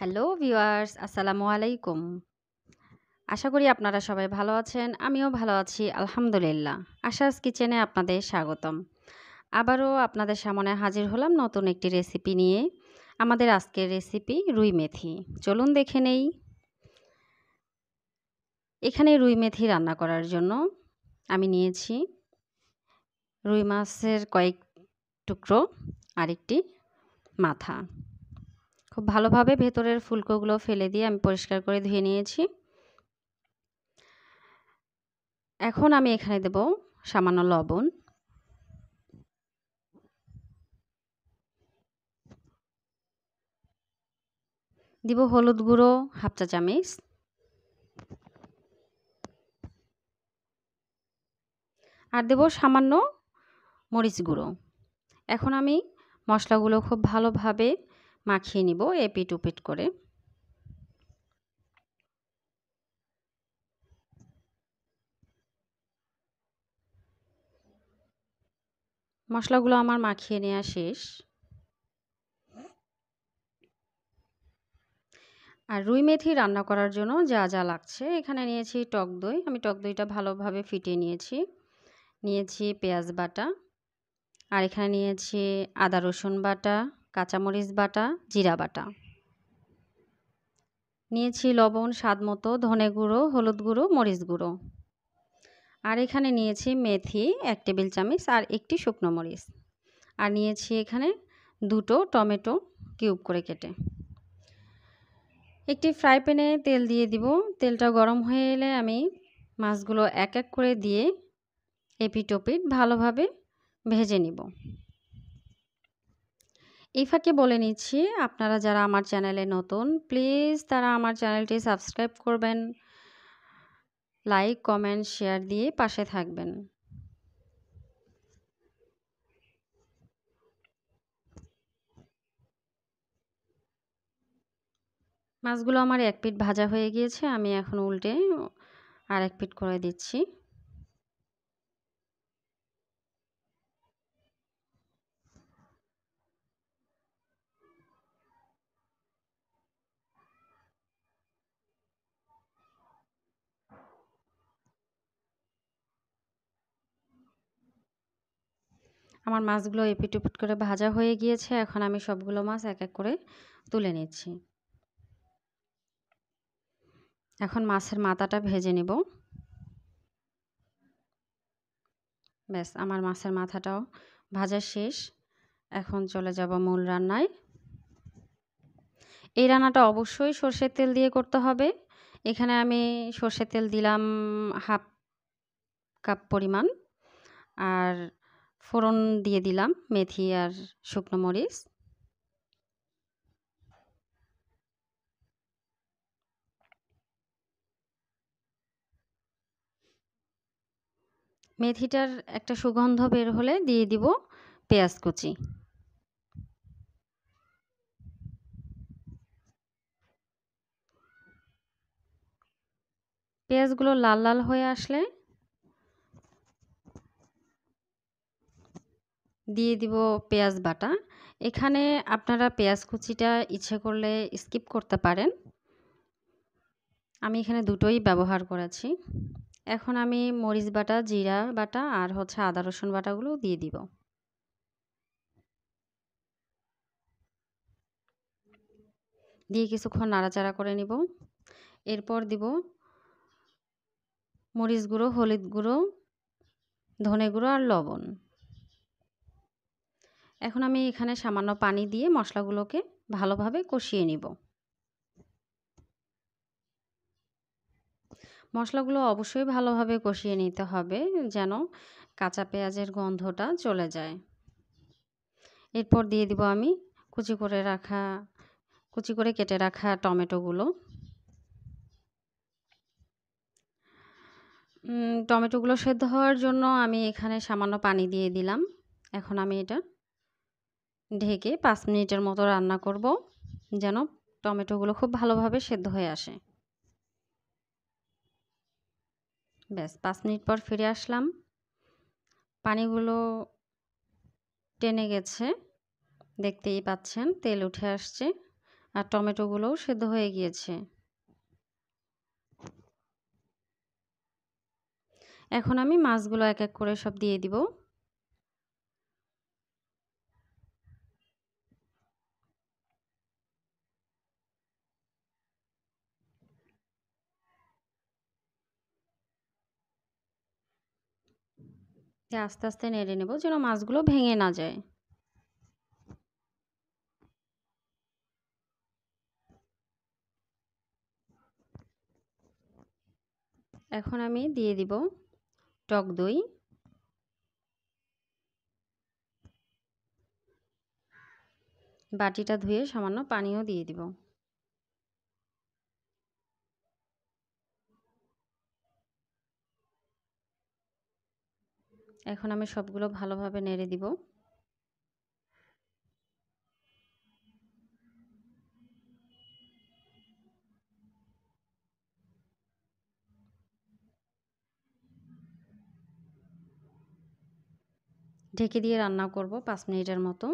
Hello viewers, আসসালামু আলাইকুম। আশা করি আপনারা সবাই ভালো আছেন। আমিও ভালো আছি আলহামদুলিল্লাহ। আশাস কিচেনে আপনাদের স্বাগতম। আবারও আপনাদের সামনে হাজির হলাম নতুন একটি রেসিপি নিয়ে। আমাদের আজকের রেসিপি রুই মেথি। চলুন দেখে নেই। এখানে রুই মেথি রান্না করার জন্য আমি নিয়েছি রুই মাছের কয়েক টুকরো আর একটি মাথা। খুব ভালোভাবে ভেতরের ফুলকোগুলো ফেলে দিয়ে আমি পরিষ্কার করে ধুয়ে নিয়েছি। এখন আমি এখানে দেব সামান্য লবণ, দিব হলুদ গুঁড়ো হাফ চা চামচ, আর দেব সামান্য মরিচ গুঁড়ো। এখন আমি মশলাগুলো খুব ভালোভাবে মাখিয়ে নিব এপিট ওপিট করে। মশলাগুলো আমার মাখিয়ে নেওয়া শেষ। আর রুই মেথি রান্না করার জন্য যা যা লাগছে, এখানে নিয়েছি টক দই। আমি টক দইটা ভালোভাবে ফিটিয়ে নিয়েছি। নিয়েছি পেঁয়াজ বাটা, আর এখানে নিয়েছি আদা রসুন বাটা, কাঁচামরিচ বাটা, জিরা বাটা। নিয়েছি লবণ স্বাদ মতো, ধনে গুঁড়ো, হলুদ গুঁড়ো, মরিচ গুঁড়ো। আর এখানে নিয়েছি মেথি 1 টেবিল চামচ আর একটি শুকনো মরিচ। আর নিয়েছি এখানে 2টো টমেটো কিউব করে কেটে। একটি ফ্রাই প্যানে তেল দিয়ে দিব। তেলটা গরম হয়ে এলে আমি মাছগুলো এক এক করে দিয়ে এপিট ওপিট ভালোভাবে ভেজে নিব। এই ফাঁকে বলে নিচ্ছি, আপনারা যারা আমার চ্যানেলে নতুন, প্লিজ তারা আমার চ্যানেলটি সাবস্ক্রাইব করবেন, লাইক কমেন্ট শেয়ার দিয়ে পাশে থাকবেন। মাছগুলো আমার এক পিঠ ভাজা হয়ে গিয়েছে। আমি এখন উল্টে আর এক পিঠ করে দিচ্ছি। আমার মাছগুলো এপিট ওপিট করে ভাজা হয়ে গিয়েছে। এখন আমি সবগুলো মাছ এক এক করে তুলে নিচ্ছি। এখন মাছের মাথাটা ভেজে নেব। ব্যাস, আমার মাছের মাথাটাও ভাজা শেষ। এখন চলে যাব মূল রান্নায়। এই রান্নাটা অবশ্যই সরষের তেল দিয়ে করতে হবে। এখানে আমি সরষের তেল দিলাম হাফ কাপ পরিমাণ, আর ফোড়ন দিয়ে দিলাম মেথি আর শুকনো মরিচ। মেথিটার একটা সুগন্ধ বের হলে দিয়ে দিব পেঁয়াজ কুচি। পেঁয়াজগুলো লাল লাল হয়ে আসলে দিয়ে দিব পেঁয়াজ বাটা। এখানে আপনারা পেঁয়াজ কুচিটা ইচ্ছে করলে স্কিপ করতে পারেন। আমি এখানে দুটোই ব্যবহার করেছি। এখন আমি মরিচ বাটা, জিরা বাটা আর আদা রসুন বাটাগুলো দিয়ে দিব। দিয়ে কিছুক্ষণ নাড়াচাড়া করে নিব। এরপর দিব মরিচ গুঁড়ো, হলুদ গুঁড়ো, ধনে গুঁড়ো আর লবণ। এখন আমি এখানে সামান্য পানি দিয়ে মশলাগুলোকে ভালোভাবে কষিয়ে নিব। মশলাগুলো অবশ্যই ভালোভাবে কষিয়ে নিতে হবে, যেন কাঁচা পেঁয়াজের গন্ধটা চলে যায়। এরপর দিয়ে দিব আমি কুচি করে কেটে রাখা টমেটোগুলো। টমেটোগুলো সেদ্ধ হওয়ার জন্য আমি এখানে সামান্য পানি দিয়ে দিলাম। এখন আমি এটা ঢেকে 5 মিনিটের মতো রান্না করব, যেন টমেটোগুলো খুব ভালোভাবে সেদ্ধ হয়ে আসে। ব্যাস, 5 মিনিট পর ফিরে আসলাম। পানিগুলো টেনে গেছে, দেখতেই পাচ্ছেন তেল উঠে আসছে। আর টমেটোগুলোও সেদ্ধ হয়ে গিয়েছে। এখন আমি মাছগুলো এক এক করে সব দিয়ে দিব। আস্তে আস্তে নেড়ে নেব যেন মাছগুলো ভেঙে না যায়। এখন আমি দিয়ে দিব টক দই, বাটিটা ধুয়ে সামান্য পানিও দিয়ে দিব। এখন আমি সবগুলো ভালোভাবে নেড়ে দিব। ঢেকে দিয়ে রান্না করব 5 মিনিটের মতো।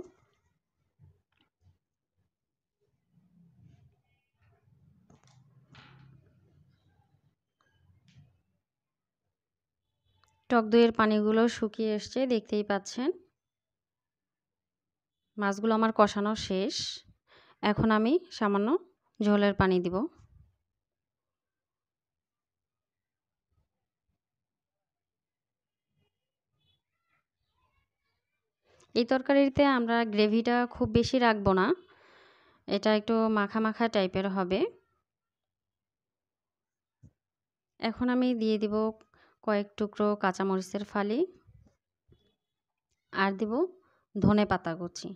টক দইয়ের পানিগুলো শুকিয়ে এসছে, দেখতেই পাচ্ছেন। মাছগুলো আমার কষানো শেষ। এখন আমি সামান্য ঝোলের পানি দিব। এই তরকারিতে আমরা গ্রেভিটা খুব বেশি রাখবো না, এটা একটু মাখা মাখা টাইপের হবে। এখন আমি দিয়ে দিব কয়েক টুকরো কাঁচামরিচের ফালি আর দিব ধনে পাতা কুচি।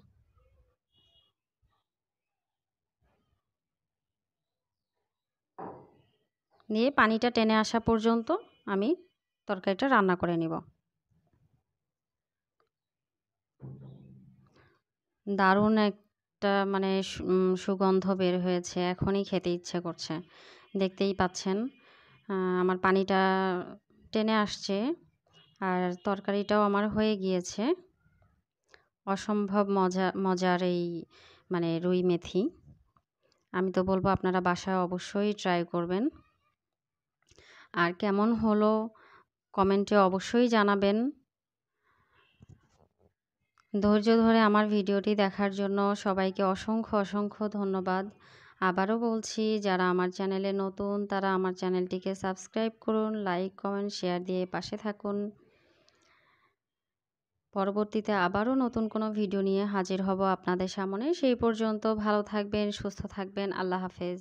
দিয়ে পানিটা টেনে আসা পর্যন্ত আমি তরকারিটা রান্না করে নিব। দারুণ একটা মানে সুগন্ধ বের হয়েছে, এখনই খেতে ইচ্ছে করছে। দেখতেই পাচ্ছেন আমার পানিটা টেনে আসছে আর তরকারিটাও আমার হয়ে গিয়েছে। অসম্ভব মজার এই মানে রুই মেথি। আমি তো বলবো আপনারা বাসায় অবশ্যই ট্রাই করবেন। আর কেমন হলো কমেন্টে অবশ্যই জানাবেন। ধৈর্য ধরে আমার ভিডিওটি দেখার জন্য সবাইকে অসংখ্য অসংখ্য ধন্যবাদ। আবারও বলছি, যারা আমার চ্যানেলে নতুন তারা আমার চ্যানেলটিকে সাবস্ক্রাইব করুন, লাইক কমেন্ট শেয়ার দিয়ে পাশে থাকুন। পরবর্তীতে আবারও নতুন কোনো ভিডিও নিয়ে হাজির হব আপনাদের সামনে। সেই পর্যন্ত ভালো থাকবেন, সুস্থ থাকবেন। আল্লাহ হাফেজ।